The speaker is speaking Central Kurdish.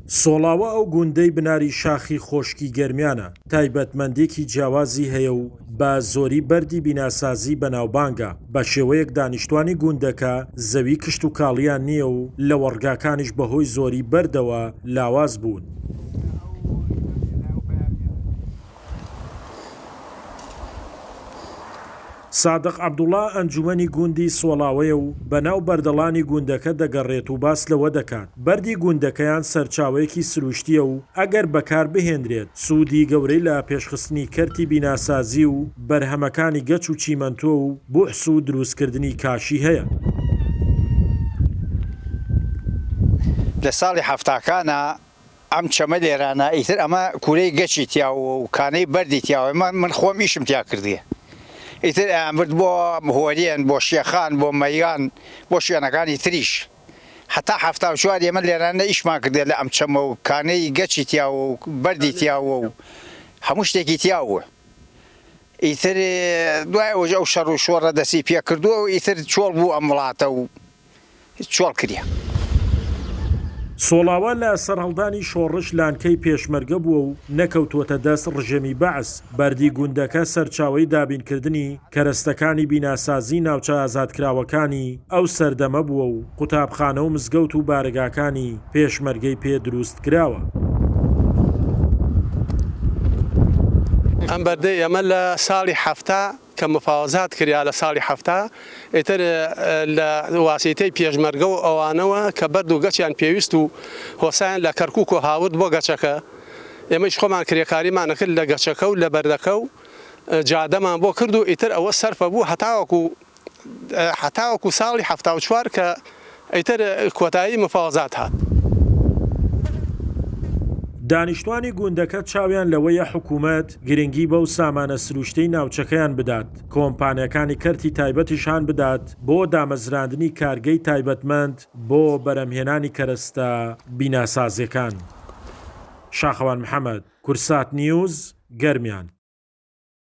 سۆڵاوە ئەو گوندەی بناری شاخی خۆشکی گەرمیانە تایبەتمەندێکی جیاوازی هەیە و بە زۆری بەردی بیناسازی بەناوبانگە بە شێوەیەک دانیشتوانی گوندەکە زەوی کشت و کاڵیان نییە و لە وەرگاکانیش بەهۆی زۆری بەردەوە لاواز بوون. سادق عەبدوڵڵا ئەنجومەنی گوندی سۆڵاوەیە و بەناو بەردەڵانی گوندەکە دەگەڕێت و باس لەوە دەکات بەردی گوندەکەیان سەرچاوەیەکی سروشتیە و ئەگەر بەکار بهێنرێت سوودی گەورەی لە پێشخستنی کەرتی بیناسازی و بەرهەمەکانی گەچ و چیمەنتۆ و بوحس و دروستکردنی کاشی هەیە. لە ساڵی هەفتاکانە ئەم چەمە لێرانە ئیتر ئەمە کوورەی گەچی تیاوە و کانەی بەردی تیاوە من خۆم ئیشم تیا کردیە. ئیتر ئەمرد بۆ هۆریان بۆ شێخان بۆ مەیان بۆ شوێنەکانی تریش هەتا هەفتا و چوار ئێمە لێرانە ئیشمان کردێت لە ئەم چەمە و کانەی گەچی تیاوە و بەردی تیاوە و هەموو شتێکی تیاوە. ئیتر دوای ئەوە ئەو شەڕ و شۆڕە دەستی پێ کردووە و ئیتر چۆڵ بوو ئەم وڵاتە و چۆڵ کردە. سۆڵاوە لە سەرهەڵدانی شۆڕش لانکەی پێشمەرگە بووە و نەکەوتووەتە دەست ڕژێمی بەعس. بەردی گوندەکە سەرچاوەی دابینکردنی کەرەستەکانی بیناسازی ناوچە ئازادکراوەکانی ئەو سەردەمە بووە و قوتابخانە و مزگەوت و بارگاکانی پێشمەرگەی پێ دروست کراوە. ئەم بەردەی ئەمە لە ساڵی هەفتا کە مفاوەزات کریا لە ساڵی هەفتا ئیتر لە واسیتەی پێشمەرگە و ئەوانەوە کە بەرد و گەچیان پێویست و هۆسایان لە کەرکووک و هاورد بۆ گەچەکە ئێمەش خۆمان کرێکاریمان کرد لە گەچەکە و لە بەردەکە و جادەمان بۆ کرد و ئیتر ئەوە سەرفە بوو هەتاوەکو ساڵی هەفتا و چوار کە ئیتر کۆتایی مفاوەزات هات. دانیشتوانی گوندەکە چاویان لەوەیە حکوومەت گرنگی بەو سامانە سروشتەی ناوچەکەیان بدات کۆمپانیەکانی کەرتی تایبەتیشان بدات بۆ دامەزراندنی کارگەی تایبەتمەند بۆ بەرەمهێنانی کەرەستە بیناسازیەکان. شاخەوان محەممەد، کورسات نیوز، گەرمیان.